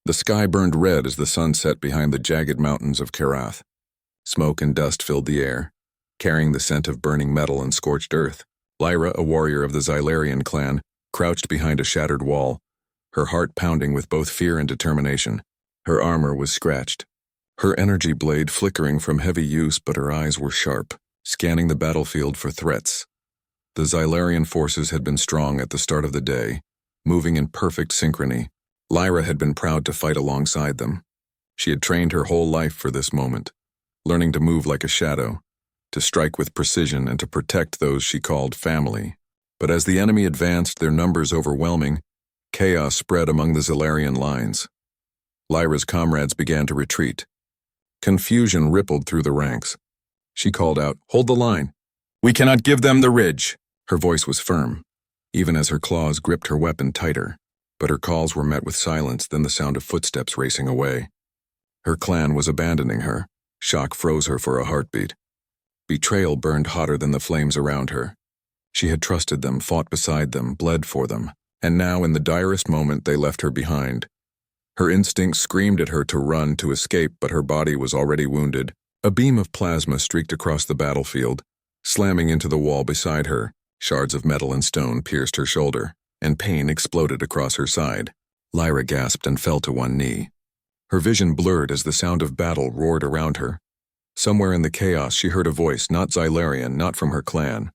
The sky burned red as the sun set behind the jagged mountains of Karath. Smoke and dust filled the air, carrying the scent of burning metal and scorched earth. Lyra, a warrior of the Xylarian clan, crouched behind a shattered wall, her heart pounding with both fear and determination. Her armor was scratched, her energy blade flickering from heavy use, but her eyes were sharp, scanning the battlefield for threats. The Xylarian forces had been strong at the start of the day, moving in perfect synchrony. Lyra had been proud to fight alongside them. She had trained her whole life for this moment, learning to move like a shadow, to strike with precision and to protect those she called family. But as the enemy advanced, their numbers overwhelming, chaos spread among the Xylarian lines. Lyra's comrades began to retreat. Confusion rippled through the ranks. She called out, "Hold the line! We cannot give them the ridge!" Her voice was firm, even as her claws gripped her weapon tighter. But her calls were met with silence, then the sound of footsteps racing away. Her clan was abandoning her. Shock froze her for a heartbeat. Betrayal burned hotter than the flames around her. She had trusted them, fought beside them, bled for them, and now in the direst moment they left her behind. Her instincts screamed at her to run, to escape, but her body was already wounded. A beam of plasma streaked across the battlefield, slamming into the wall beside her. Shards of metal and stone pierced her shoulder, and pain exploded across her side. Lyra gasped and fell to one knee. Her vision blurred as the sound of battle roared around her. Somewhere in the chaos she heard a voice, not Xylarian, not from her clan.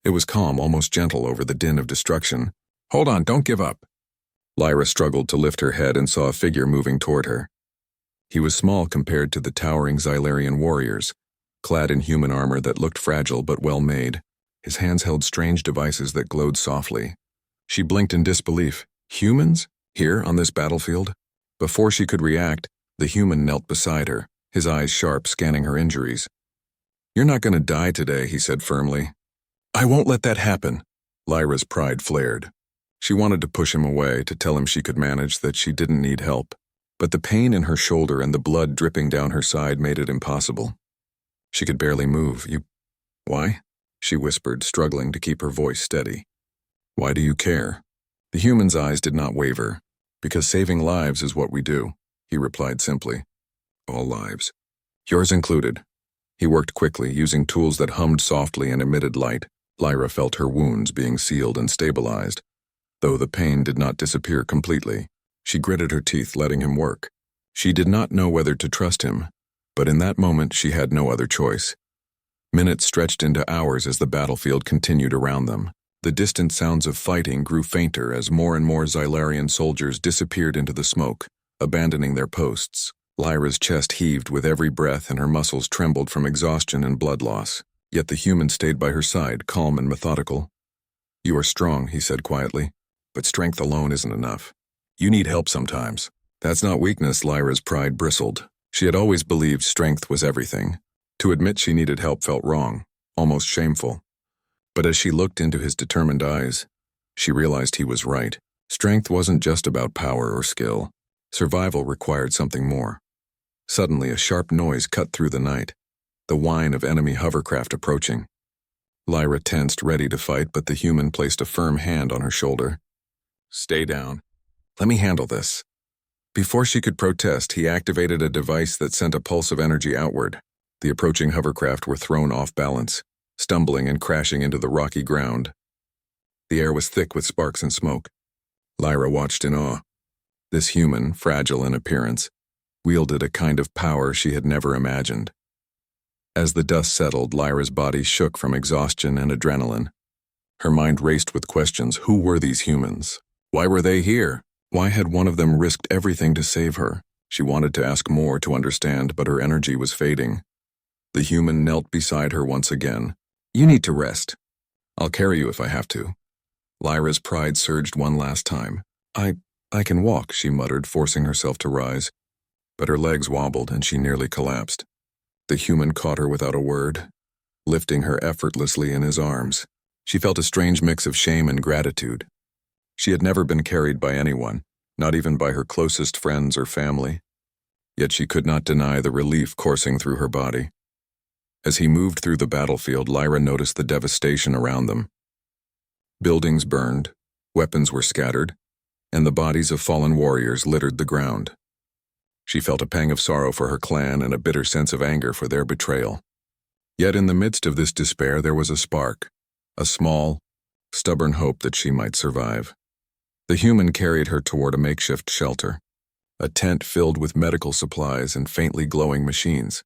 It was calm, almost gentle over the din of destruction. "Hold on, don't give up." Lyra struggled to lift her head and saw a figure moving toward her. He was small compared to the towering Xylarian warriors, clad in human armor that looked fragile but well-made. His hands held strange devices that glowed softly. She blinked in disbelief. Humans? Here, on this battlefield? Before she could react, the human knelt beside her, his eyes sharp, scanning her injuries. "You're not going to die today," he said firmly. "I won't let that happen." Lyra's pride flared. She wanted to push him away, to tell him she could manage, that she didn't need help. But the pain in her shoulder and the blood dripping down her side made it impossible. She could barely move. Why?" she whispered, struggling to keep her voice steady. "Why do you care?" The human's eyes did not waver. "Because saving lives is what we do," he replied simply. "All lives. Yours included." He worked quickly, using tools that hummed softly and emitted light. Lyra felt her wounds being sealed and stabilized, though the pain did not disappear completely. She gritted her teeth, letting him work. She did not know whether to trust him, but in that moment she had no other choice. Minutes stretched into hours as the battlefield continued around them. The distant sounds of fighting grew fainter as more and more Xylarian soldiers disappeared into the smoke, abandoning their posts. Lyra's chest heaved with every breath and her muscles trembled from exhaustion and blood loss. Yet the human stayed by her side, calm and methodical. "You are strong," he said quietly, "but strength alone isn't enough. You need help sometimes." "That's not weakness," Lyra's pride bristled. She had always believed strength was everything. To admit she needed help felt wrong, almost shameful. But as she looked into his determined eyes, she realized he was right. Strength wasn't just about power or skill. Survival required something more. Suddenly, a sharp noise cut through the night, the whine of enemy hovercraft approaching. Lyra tensed, ready to fight, but the human placed a firm hand on her shoulder. "Stay down. Let me handle this." Before she could protest, he activated a device that sent a pulse of energy outward. The approaching hovercraft were thrown off balance, stumbling and crashing into the rocky ground. The air was thick with sparks and smoke. Lyra watched in awe. This human, fragile in appearance, wielded a kind of power she had never imagined. As the dust settled, Lyra's body shook from exhaustion and adrenaline. Her mind raced with questions. Who were these humans? Why were they here? Why had one of them risked everything to save her? She wanted to ask more, to understand, but her energy was fading. The human knelt beside her once again. "You need to rest. I'll carry you if I have to." Lyra's pride surged one last time. I can walk," she muttered, forcing herself to rise. But her legs wobbled and she nearly collapsed. The human caught her without a word, lifting her effortlessly in his arms. She felt a strange mix of shame and gratitude. She had never been carried by anyone, not even by her closest friends or family. Yet she could not deny the relief coursing through her body. As he moved through the battlefield, Lyra noticed the devastation around them. Buildings burned, weapons were scattered, and the bodies of fallen warriors littered the ground. She felt a pang of sorrow for her clan and a bitter sense of anger for their betrayal. Yet in the midst of this despair there was a spark, a small, stubborn hope that she might survive. The human carried her toward a makeshift shelter, a tent filled with medical supplies and faintly glowing machines.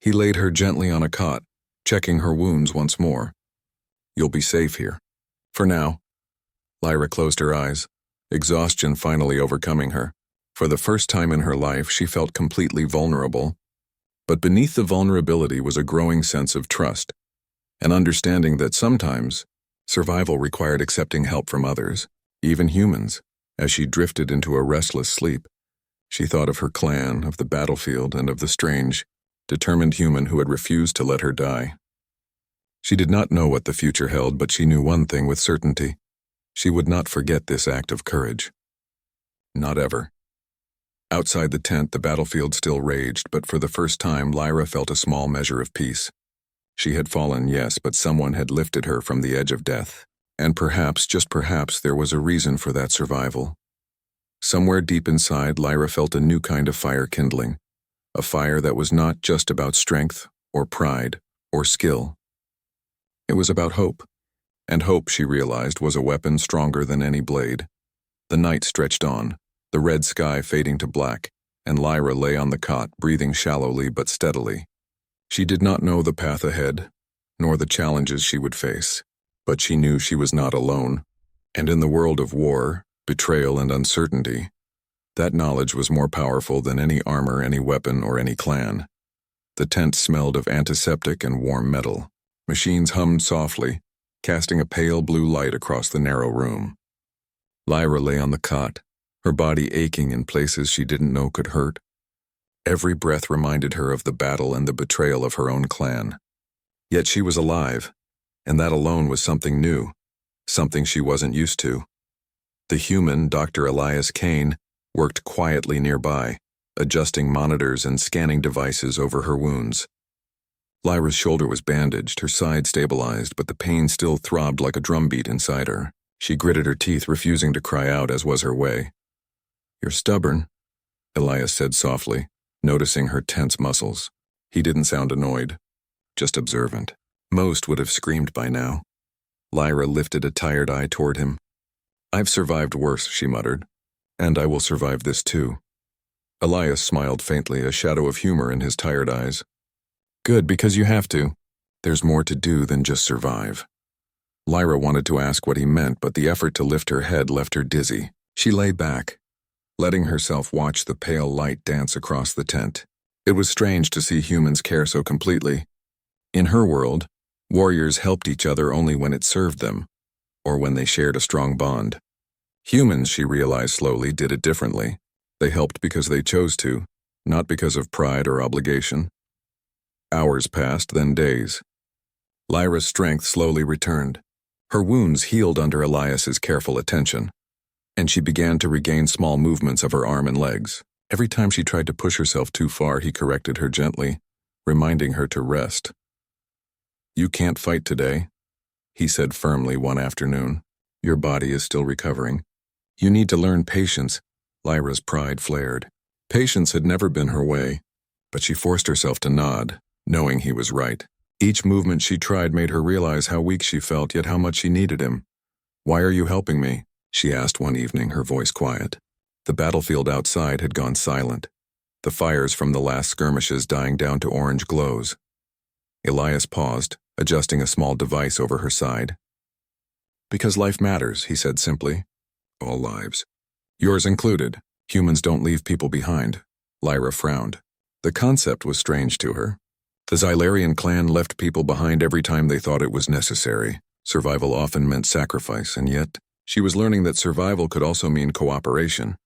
He laid her gently on a cot, checking her wounds once more. "You'll be safe here. For now." Lyra closed her eyes, exhaustion finally overcoming her. For the first time in her life, she felt completely vulnerable. But beneath the vulnerability was a growing sense of trust, an understanding that sometimes survival required accepting help from others, even humans. As she drifted into a restless sleep, she thought of her clan, of the battlefield, and of the strange, determined human who had refused to let her die. She did not know what the future held, but she knew one thing with certainty. She would not forget this act of courage. Not ever. Outside the tent, the battlefield still raged, but for the first time, Lyra felt a small measure of peace. She had fallen, yes, but someone had lifted her from the edge of death. And perhaps, just perhaps, there was a reason for that survival. Somewhere deep inside, Lyra felt a new kind of fire kindling, a fire that was not just about strength, or pride, or skill. It was about hope, and hope, she realized, was a weapon stronger than any blade. The night stretched on, the red sky fading to black, and Lyra lay on the cot, breathing shallowly but steadily. She did not know the path ahead, nor the challenges she would face, but she knew she was not alone. And in the world of war, betrayal, and uncertainty, that knowledge was more powerful than any armor, any weapon, or any clan. The tent smelled of antiseptic and warm metal. Machines hummed softly, casting a pale blue light across the narrow room. Lyra lay on the cot, her body aching in places she didn't know could hurt. Every breath reminded her of the battle and the betrayal of her own clan. Yet she was alive, and that alone was something new, something she wasn't used to. The human, Dr. Elias Kane, worked quietly nearby, adjusting monitors and scanning devices over her wounds. Lyra's shoulder was bandaged, her side stabilized, but the pain still throbbed like a drumbeat inside her. She gritted her teeth, refusing to cry out, as was her way. "You're stubborn," Elias said softly, noticing her tense muscles. He didn't sound annoyed, just observant. Most would have screamed by now. Lyra lifted a tired eye toward him. "I've survived worse," she muttered, "and I will survive this too." Elias smiled faintly, a shadow of humor in his tired eyes. "Good, because you have to. There's more to do than just survive." Lyra wanted to ask what he meant, but the effort to lift her head left her dizzy. She lay back, letting herself watch the pale light dance across the tent. It was strange to see humans care so completely. In her world, warriors helped each other only when it served them, or when they shared a strong bond. Humans, she realized slowly, did it differently. They helped because they chose to, not because of pride or obligation. Hours passed, then days. Lyra's strength slowly returned. Her wounds healed under Elias's careful attention, and she began to regain small movements of her arm and legs. Every time she tried to push herself too far, he corrected her gently, reminding her to rest. "You can't fight today," he said firmly one afternoon. "Your body is still recovering. You need to learn patience." Lyra's pride flared. Patience had never been her way, but she forced herself to nod, knowing he was right. Each movement she tried made her realize how weak she felt, yet how much she needed him. "Why are you helping me?" she asked one evening, her voice quiet. The battlefield outside had gone silent, the fires from the last skirmishes dying down to orange glows. Elias paused, adjusting a small device over her side. "Because life matters," he said simply. "All lives. Yours included. Humans don't leave people behind." Lyra frowned. The concept was strange to her. The Xylarian clan left people behind every time they thought it was necessary. Survival often meant sacrifice, and yet she was learning that survival could also mean cooperation.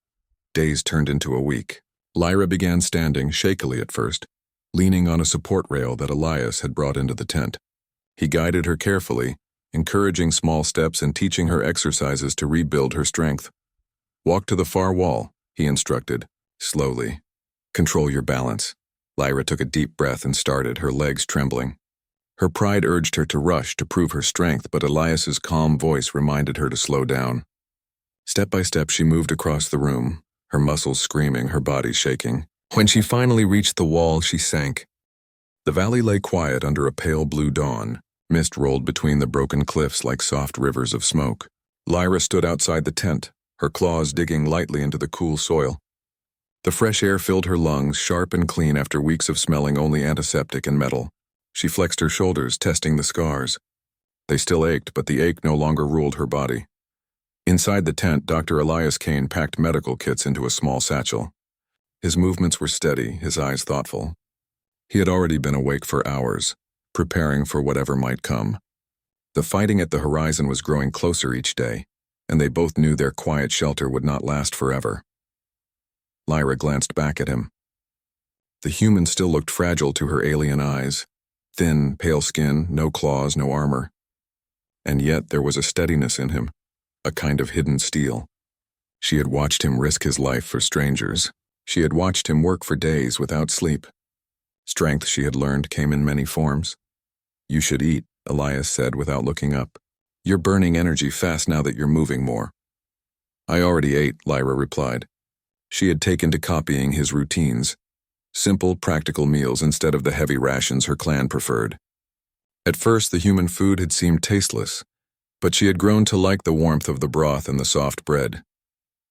Days turned into a week. Lyra began standing, shakily at first, leaning on a support rail that Elias had brought into the tent. He guided her carefully, encouraging small steps and teaching her exercises to rebuild her strength. "Walk to the far wall," he instructed, slowly. "Control your balance." Lyra took a deep breath and started, her legs trembling. Her pride urged her to rush to prove her strength, but Elias's calm voice reminded her to slow down. Step by step, she moved across the room, her muscles screaming, her body shaking. When she finally reached the wall, she sank. The valley lay quiet under a pale blue dawn. Mist rolled between the broken cliffs like soft rivers of smoke. Lyra stood outside the tent, her claws digging lightly into the cool soil. The fresh air filled her lungs, sharp and clean after weeks of smelling only antiseptic and metal. She flexed her shoulders, testing the scars. They still ached, but the ache no longer ruled her body. Inside the tent, Dr. Elias Kane packed medical kits into a small satchel. His movements were steady, his eyes thoughtful. He had already been awake for hours, preparing for whatever might come. The fighting at the horizon was growing closer each day, and they both knew their quiet shelter would not last forever. Lyra glanced back at him. The human still looked fragile to her alien eyes. Thin, pale skin, no claws, no armor. And yet there was a steadiness in him, a kind of hidden steel. She had watched him risk his life for strangers. She had watched him work for days without sleep. Strength, she had learned, came in many forms. "You should eat," Elias said without looking up. "You're burning energy fast now that you're moving more." "I already ate," Lyra replied. She had taken to copying his routines. Simple, practical meals instead of the heavy rations her clan preferred. At first, the human food had seemed tasteless, but she had grown to like the warmth of the broth and the soft bread.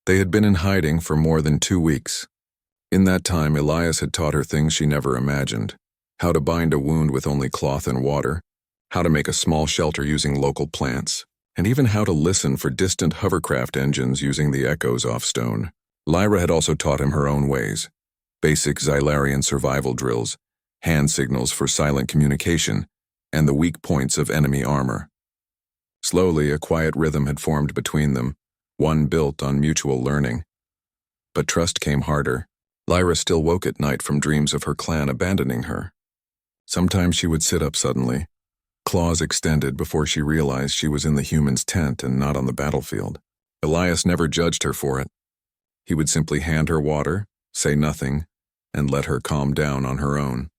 They had been in hiding for more than 2 weeks. In that time, Elias had taught her things she never imagined. How to bind a wound with only cloth and water, how to make a small shelter using local plants, and even how to listen for distant hovercraft engines using the echoes off stone. Lyra had also taught him her own ways. Basic Xylarian survival drills, hand signals for silent communication, and the weak points of enemy armor. Slowly, a quiet rhythm had formed between them, one built on mutual learning. But trust came harder. Lyra still woke at night from dreams of her clan abandoning her. Sometimes she would sit up suddenly, claws extended before she realized she was in the human's tent and not on the battlefield. Elias never judged her for it. He would simply hand her water, say nothing, and let her calm down on her own.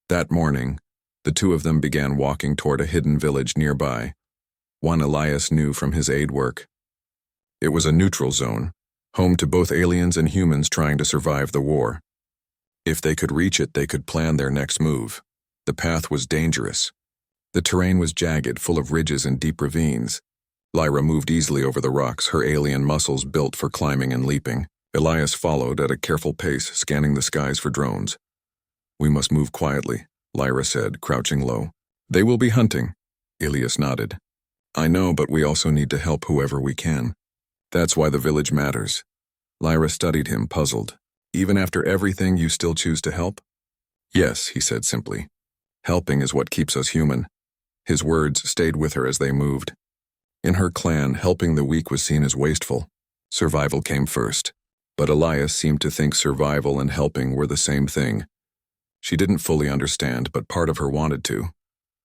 That morning, the two of them began walking toward a hidden village nearby, one Elias knew from his aid work. It was a neutral zone, home to both aliens and humans trying to survive the war. If they could reach it, they could plan their next move. The path was dangerous. The terrain was jagged, full of ridges and deep ravines. Lyra moved easily over the rocks, her alien muscles built for climbing and leaping. Elias followed at a careful pace, scanning the skies for drones. "We must move quietly," Lyra said, crouching low. "They will be hunting." Elias nodded. "I know, but we also need to help whoever we can. That's why the village matters." Lyra studied him, puzzled. "Even after everything, you still choose to help?" "Yes," he said simply. "Helping is what keeps us human." His words stayed with her as they moved. In her clan, helping the weak was seen as wasteful. Survival came first. But Elias seemed to think survival and helping were the same thing. She didn't fully understand, but part of her wanted to.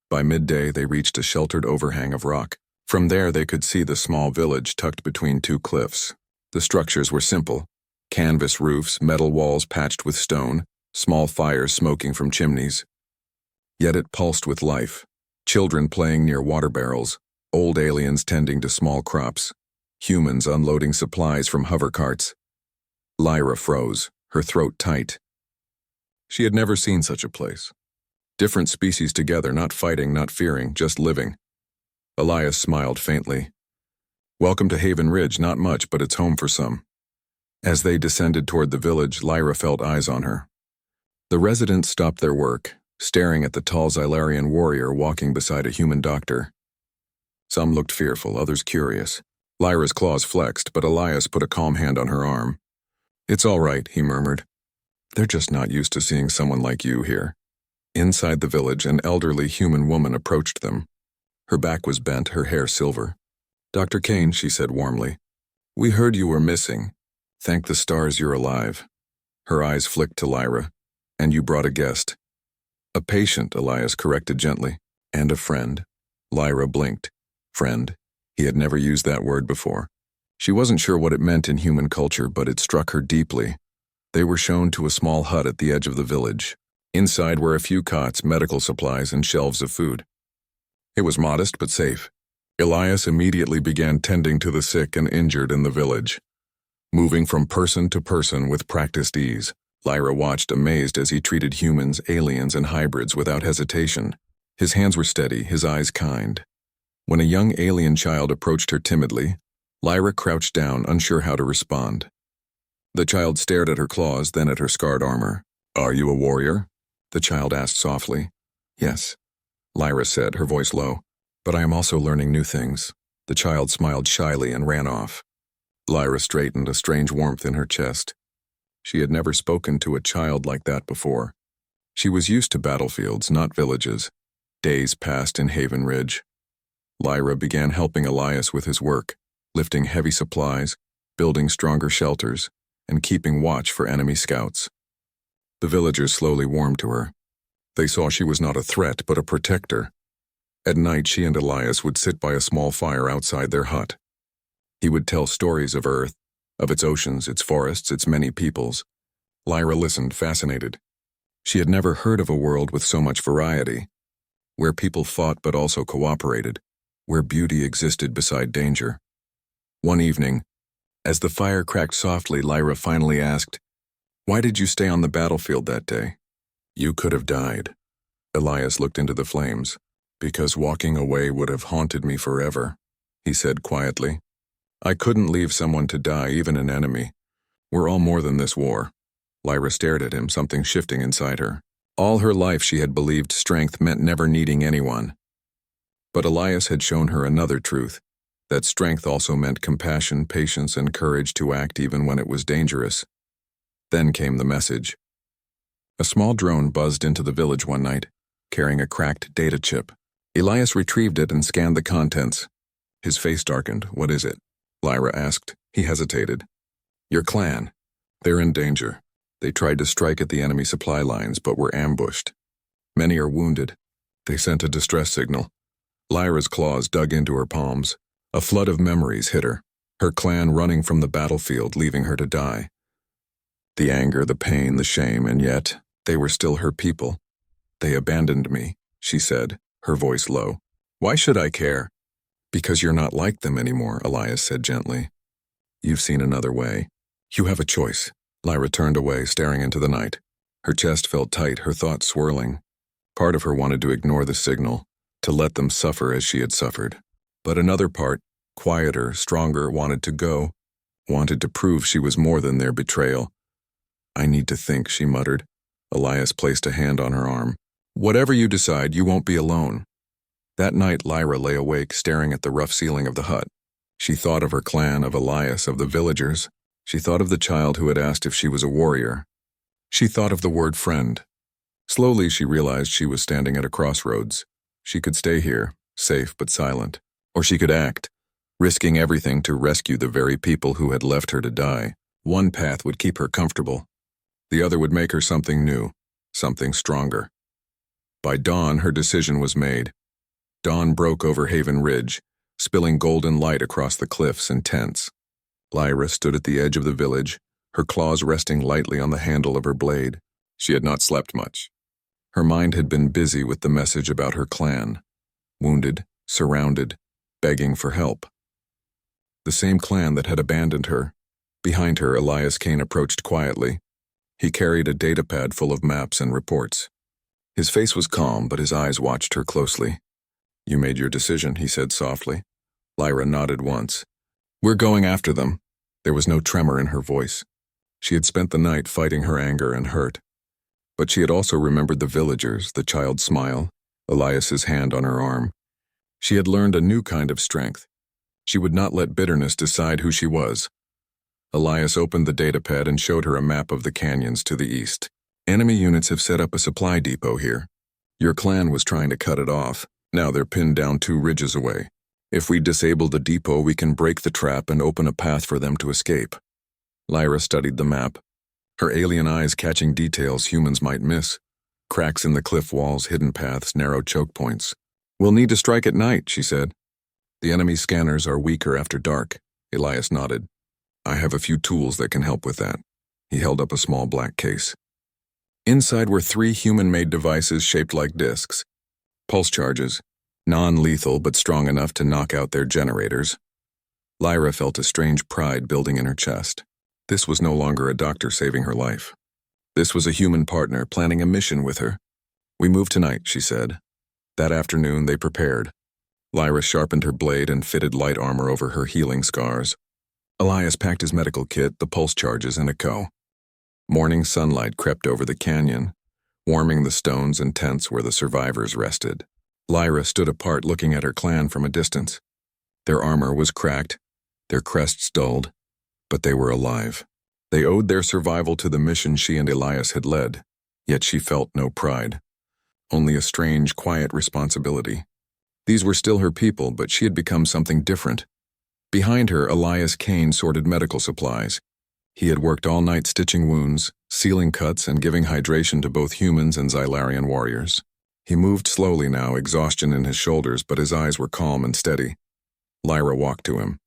By midday, they reached a sheltered overhang of rock. From there, they could see the small village tucked between 2 cliffs. The structures were simple. Canvas roofs, metal walls patched with stone, small fires smoking from chimneys. Yet it pulsed with life. Children playing near water barrels, old aliens tending to small crops, humans unloading supplies from hover carts. Lyra froze, her throat tight. She had never seen such a place. Different species together, not fighting, not fearing, just living. Elias smiled faintly. "Welcome to Haven Ridge, not much, but it's home for some." As they descended toward the village, Lyra felt eyes on her. The residents stopped their work, staring at the tall Xylarian warrior walking beside a human doctor. Some looked fearful, others curious. Lyra's claws flexed, but Elias put a calm hand on her arm. "It's all right," he murmured. "They're just not used to seeing someone like you here." Inside the village, an elderly human woman approached them. Her back was bent, her hair silver. "Dr. Kane," she said warmly, "we heard you were missing. Thank the stars you're alive." Her eyes flicked to Lyra. "And you brought a guest." "A patient," Elias corrected gently. "And a friend." Lyra blinked. Friend. He had never used that word before. She wasn't sure what it meant in human culture, but it struck her deeply. They were shown to a small hut at the edge of the village. Inside were a few cots, medical supplies, and shelves of food. It was modest but safe. Elias immediately began tending to the sick and injured in the village. Moving from person to person with practiced ease, Lyra watched amazed as he treated humans, aliens, and hybrids without hesitation. His hands were steady, his eyes kind. When a young alien child approached her timidly, Lyra crouched down, unsure how to respond. The child stared at her claws, then at her scarred armor. "Are you a warrior?" the child asked softly. "Yes," Lyra said, her voice low. "But I am also learning new things." The child smiled shyly and ran off. Lyra straightened, a strange warmth in her chest. She had never spoken to a child like that before. She was used to battlefields, not villages. Days passed in Haven Ridge. Lyra began helping Elias with his work, lifting heavy supplies, building stronger shelters, and keeping watch for enemy scouts. The villagers slowly warmed to her. They saw she was not a threat, but a protector. At night, she and Elias would sit by a small fire outside their hut. He would tell stories of Earth, of its oceans, its forests, its many peoples. Lyra listened, fascinated. She had never heard of a world with so much variety, where people fought but also cooperated, where beauty existed beside danger. One evening, as the fire cracked softly, Lyra finally asked, "Why did you stay on the battlefield that day?" "You could have died." Elias looked into the flames. "Because walking away would have haunted me forever," he said quietly. "I couldn't leave someone to die, even an enemy. We're all more than this war." Lyra stared at him, something shifting inside her. All her life she had believed strength meant never needing anyone. But Elias had shown her another truth, that strength also meant compassion, patience, and courage to act even when it was dangerous. Then came the message. A small drone buzzed into the village one night, carrying a cracked data chip. Elias retrieved it and scanned the contents. His face darkened. "What is it?" Lyra asked. He hesitated. "Your clan. They're in danger. They tried to strike at the enemy supply lines, but were ambushed. Many are wounded." They sent a distress signal. Lyra's claws dug into her palms. A flood of memories hit her. Her clan running from the battlefield, leaving her to die. The anger, the pain, the shame, and yet they were still her people. "They abandoned me," she said, her voice low. "Why should I care?" "Because you're not like them anymore," Elias said gently. "You've seen another way. You have a choice." Lyra turned away, staring into the night. Her chest felt tight, her thoughts swirling. Part of her wanted to ignore the signal, to let them suffer as she had suffered. But another part, quieter, stronger, wanted to go, wanted to prove she was more than their betrayal. "I need to think," she muttered. Elias placed a hand on her arm. "Whatever you decide, you won't be alone." That night, Lyra lay awake, staring at the rough ceiling of the hut. She thought of her clan, of Elias, of the villagers. She thought of the child who had asked if she was a warrior. She thought of the word friend. Slowly, she realized she was standing at a crossroads. She could stay here, safe but silent. Or she could act, risking everything to rescue the very people who had left her to die. One path would keep her comfortable. The other would make her something new, something stronger. By dawn, her decision was made. Dawn broke over Haven Ridge, spilling golden light across the cliffs and tents. Lyra stood at the edge of the village, her claws resting lightly on the handle of her blade. She had not slept much. Her mind had been busy with the message about her clan. Wounded, surrounded, begging for help. The same clan that had abandoned her. Behind her, Elias Kane approached quietly. He carried a datapad full of maps and reports. His face was calm, but his eyes watched her closely. "You made your decision," he said softly. Lyra nodded once. "We're going after them." There was no tremor in her voice. She had spent the night fighting her anger and hurt. But she had also remembered the villagers, the child's smile, Elias's hand on her arm. She had learned a new kind of strength. She would not let bitterness decide who she was. Elias opened the datapad and showed her a map of the canyons to the east. "Enemy units have set up a supply depot here. Your clan was trying to cut it off. Now they're pinned down 2 ridges away. If we disable the depot, we can break the trap and open a path for them to escape." Lyra studied the map, her alien eyes catching details humans might miss. Cracks in the cliff walls, hidden paths, narrow choke points. "We'll need to strike at night," she said. "The enemy scanners are weaker after dark." Elias nodded. "I have a few tools that can help with that." He held up a small black case. Inside were 3 human-made devices shaped like discs. Pulse charges. Non-lethal but strong enough to knock out their generators. Lyra felt a strange pride building in her chest. This was no longer a doctor saving her life. This was a human partner planning a mission with her. "We move tonight," she said. That afternoon they prepared. Lyra sharpened her blade and fitted light armor over her healing scars. Elias packed his medical kit, the pulse charges, and a co. Morning sunlight crept over the canyon, warming the stones and tents where the survivors rested. Lyra stood apart looking at her clan from a distance. Their armor was cracked, their crests dulled, but they were alive. They owed their survival to the mission she and Elias had led, yet she felt no pride. Only a strange, quiet responsibility. These were still her people, but she had become something different. Behind her, Elias Kane sorted medical supplies. He had worked all night stitching wounds, sealing cuts, and giving hydration to both humans and Xylarian warriors. He moved slowly now, exhaustion in his shoulders, but his eyes were calm and steady. Lyra walked to him.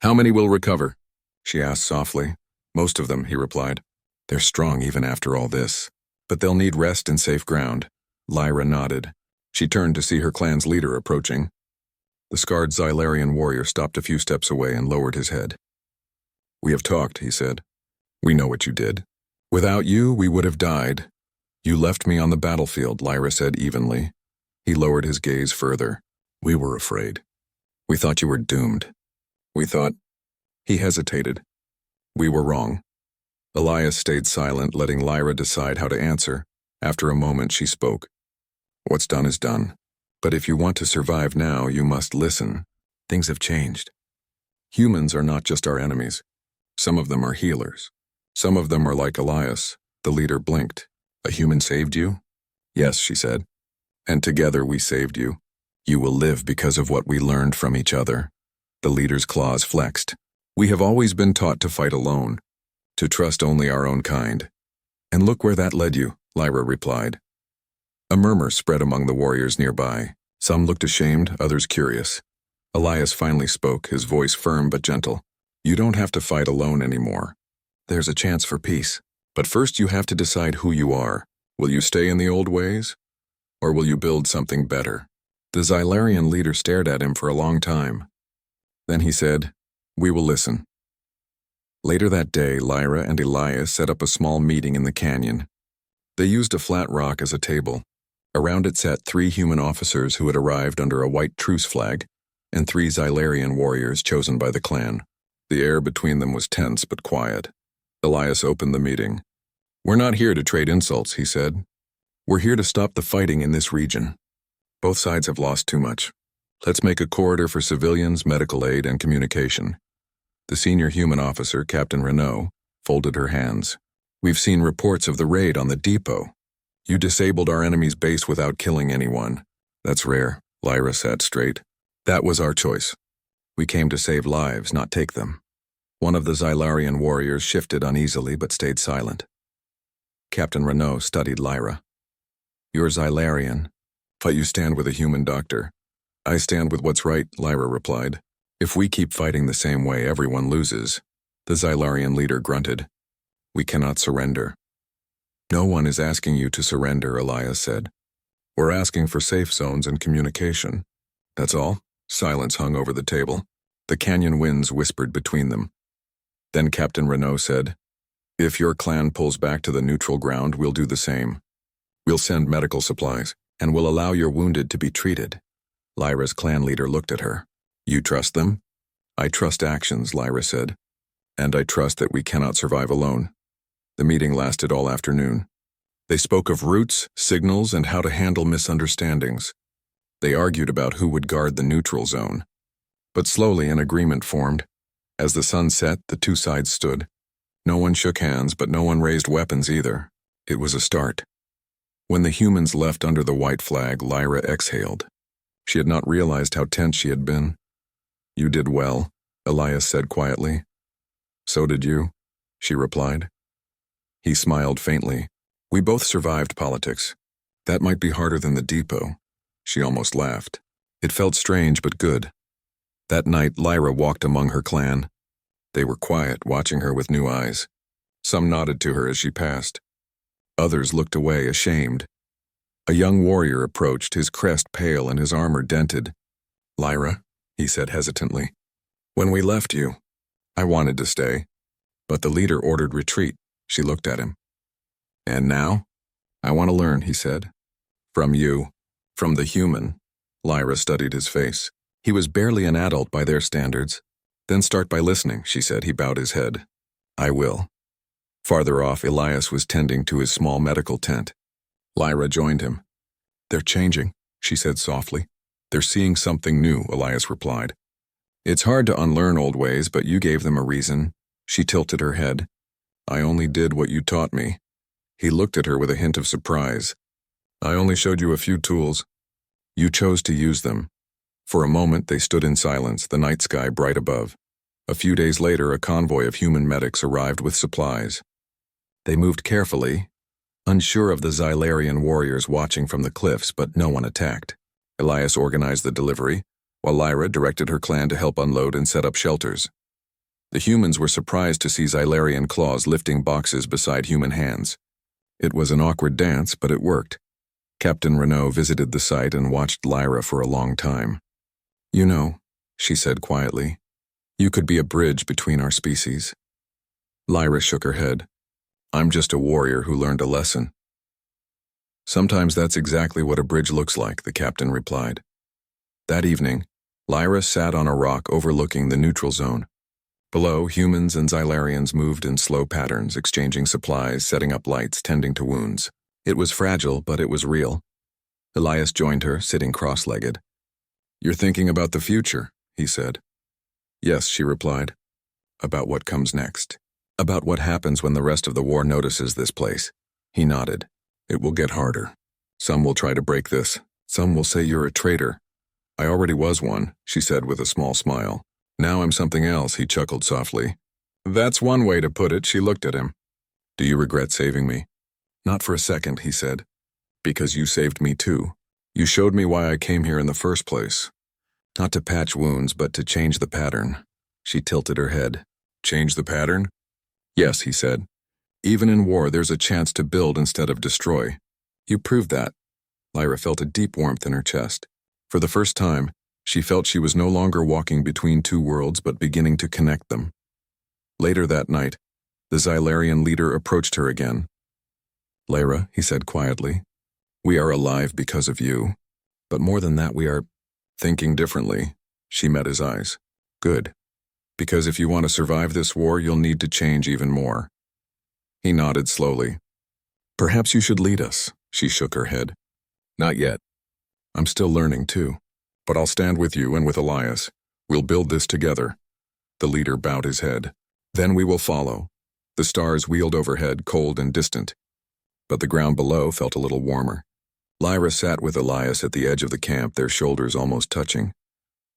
"How many will recover?" she asked softly. "Most of them," he replied. "They're strong even after all this. But they'll need rest and safe ground." Lyra nodded. She turned to see her clan's leader approaching. The scarred Xylarian warrior stopped a few steps away and lowered his head. "We have talked," he said. "We know what you did. Without you, we would have died. You left me on the battlefield," Lyra said evenly. He lowered his gaze further. "We were afraid. We thought you were doomed. We thought—" He hesitated. "We were wrong." Elias stayed silent, letting Lyra decide how to answer. After a moment, she spoke. "What's done is done. But if you want to survive now, you must listen. Things have changed. Humans are not just our enemies. Some of them are healers. Some of them are like Elias." The leader blinked. "A human saved you?" "Yes," she said. "And together we saved you. You will live because of what we learned from each other." The leader's claws flexed. "We have always been taught to fight alone, to trust only our own kind. And look where that led you," Lyra replied. A murmur spread among the warriors nearby. Some looked ashamed, others curious. Elias finally spoke, his voice firm but gentle. "You don't have to fight alone anymore. There's a chance for peace. But first you have to decide who you are. Will you stay in the old ways? Or will you build something better?" The Xylarian leader stared at him for a long time. Then he said, "We will listen." Later that day, Lyra and Elias set up a small meeting in the canyon. They used a flat rock as a table. Around it sat 3 human officers who had arrived under a white truce flag, and 3 Xylarian warriors chosen by the clan. The air between them was tense but quiet. Elias opened the meeting. "We're not here to trade insults," he said. "We're here to stop the fighting in this region. Both sides have lost too much. Let's make a corridor for civilians, medical aid, and communication." The senior human officer, Captain Renault, folded her hands. "We've seen reports of the raid on the depot. You disabled our enemy's base without killing anyone. That's rare." Lyra sat straight. "That was our choice. We came to save lives, not take them." One of the Xylarian warriors shifted uneasily but stayed silent. Captain Renault studied Lyra. "You're Xylarian, but you stand with a human doctor." "I stand with what's right," Lyra replied. "If we keep fighting the same way, everyone loses." The Xylarian leader grunted. "We cannot surrender." "No one is asking you to surrender," Elias said. "We're asking for safe zones and communication. That's all." Silence hung over the table. The canyon winds whispered between them. Then Captain Renault said, "If your clan pulls back to the neutral ground, we'll do the same. We'll send medical supplies, and we'll allow your wounded to be treated." Lyra's clan leader looked at her. "You trust them?" "I trust actions," Lyra said. "And I trust that we cannot survive alone." The meeting lasted all afternoon. They spoke of routes, signals, and how to handle misunderstandings. They argued about who would guard the neutral zone. But slowly an agreement formed. As the sun set, the 2 sides stood. No one shook hands, but no one raised weapons either. It was a start. When the humans left under the white flag, Lyra exhaled. She had not realized how tense she had been. "You did well," Elias said quietly. "So did you," she replied. He smiled faintly. "We both survived politics. That might be harder than the depot." She almost laughed. It felt strange but good. That night, Lyra walked among her clan. They were quiet, watching her with new eyes. Some nodded to her as she passed. Others looked away, ashamed. A young warrior approached, his crest pale and his armor dented. "Lyra," he said hesitantly, "when we left you, I wanted to stay, but the leader ordered retreat." She looked at him. "And now? I want to learn," he said. "From you. From the human." Lyra studied his face. He was barely an adult by their standards. "Then start by listening," she said. He bowed his head. "I will." Farther off, Elias was tending to his small medical tent. Lyra joined him. "They're changing," she said softly. "They're seeing something new," Elias replied. "It's hard to unlearn old ways, but you gave them a reason." She tilted her head. "I only did what you taught me." He looked at her with a hint of surprise. "I only showed you a few tools. You chose to use them." For a moment they stood in silence, the night sky bright above. A few days later, a convoy of human medics arrived with supplies. They moved carefully, unsure of the Xylarian warriors watching from the cliffs, but no one attacked. Elias organized the delivery, while Lyra directed her clan to help unload and set up shelters. The humans were surprised to see Xylarian claws lifting boxes beside human hands. It was an awkward dance, but it worked. Captain Renault visited the site and watched Lyra for a long time. "You know," she said quietly, "you could be a bridge between our species." Lyra shook her head. "I'm just a warrior who learned a lesson." "Sometimes that's exactly what a bridge looks like," the captain replied. That evening, Lyra sat on a rock overlooking the neutral zone. Below, humans and Xylarians moved in slow patterns, exchanging supplies, setting up lights, tending to wounds. It was fragile, but it was real. Elias joined her, sitting cross-legged. "You're thinking about the future," he said. "Yes," she replied. "About what comes next. About what happens when the rest of the war notices this place." He nodded. "It will get harder. Some will try to break this. Some will say you're a traitor." "I already was one," she said with a small smile. "Now I'm something else," he chuckled softly. "That's one way to put it." She looked at him. "Do you regret saving me?" "Not for a second," he said. "Because you saved me too. You showed me why I came here in the first place. Not to patch wounds, but to change the pattern." She tilted her head. "Change the pattern?" "Yes," he said. "Even in war, there's a chance to build instead of destroy. You proved that." Lyra felt a deep warmth in her chest. For the first time, she felt she was no longer walking between two worlds, but beginning to connect them. Later that night, the Xylarian leader approached her again. "Lyra," he said quietly, "we are alive because of you. But more than that, we are thinking differently." She met his eyes. "Good. Because if you want to survive this war, you'll need to change even more." He nodded slowly. "Perhaps you should lead us." She shook her head. "Not yet. I'm still learning too. But I'll stand with you and with Elias. We'll build this together." The leader bowed his head. "Then we will follow." The stars wheeled overhead, cold and distant. But the ground below felt a little warmer. Lyra sat with Elias at the edge of the camp, their shoulders almost touching.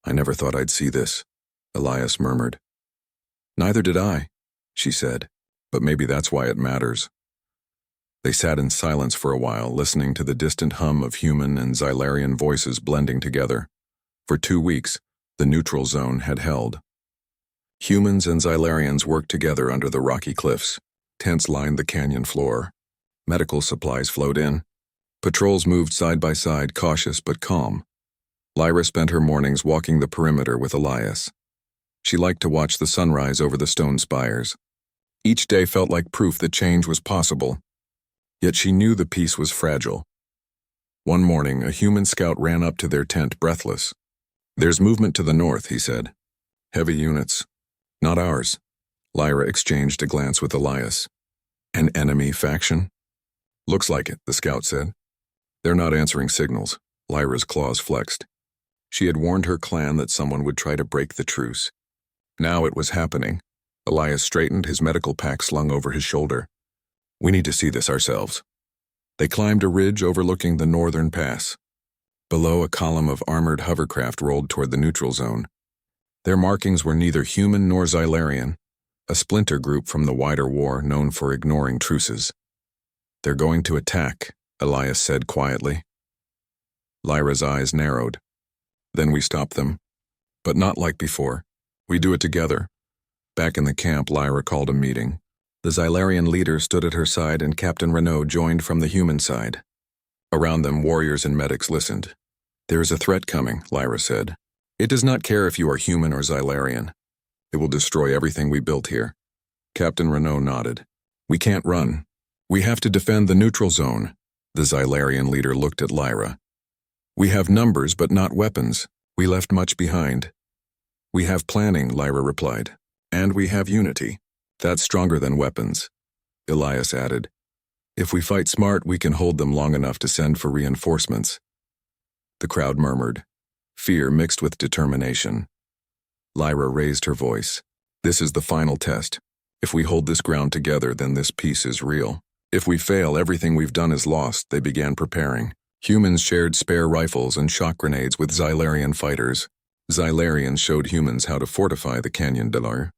"I never thought I'd see this," Elias murmured. "Neither did I," she said, "but maybe that's why it matters." They sat in silence for a while, listening to the distant hum of human and Xylarian voices blending together. For 2 weeks, the neutral zone had held. Humans and Xylarians worked together under the rocky cliffs. Tents lined the canyon floor. Medical supplies flowed in. Patrols moved side by side, cautious but calm. Lyra spent her mornings walking the perimeter with Elias. She liked to watch the sunrise over the stone spires. Each day felt like proof that change was possible. Yet she knew the peace was fragile. One morning, a human scout ran up to their tent, breathless. "There's movement to the north," he said. "Heavy units. Not ours." Lyra exchanged a glance with Elias. "An enemy faction?" "Looks like it," the scout said. "They're not answering signals." Lyra's claws flexed. She had warned her clan that someone would try to break the truce. Now it was happening. Elias straightened, his medical pack slung over his shoulder. "We need to see this ourselves." They climbed a ridge overlooking the northern pass. Below, a column of armored hovercraft rolled toward the neutral zone. Their markings were neither human nor Xylarian, a splinter group from the wider war known for ignoring truces. "They're going to attack," Elias said quietly. Lyra's eyes narrowed. "Then we stop them. But not like before. We do it together." Back in the camp, Lyra called a meeting. The Xylarian leader stood at her side and Captain Renault joined from the human side. Around them, warriors and medics listened. "There is a threat coming," Lyra said. "It does not care if you are human or Xylarian. It will destroy everything we built here." Captain Renault nodded. "We can't run. We have to defend the neutral zone." The Xylarian leader looked at Lyra. "We have numbers but not weapons. We left much behind." "We have planning," Lyra replied. "And we have unity. That's stronger than weapons." Elias added, "If we fight smart, we can hold them long enough to send for reinforcements." The crowd murmured, fear mixed with determination. Lyra raised her voice. "This is the final test. If we hold this ground together, then this peace is real. If we fail, everything we've done is lost." They began preparing. Humans shared spare rifles and shock grenades with Xylarian fighters. Xylarians showed humans how to fortify the Canyon de Lar.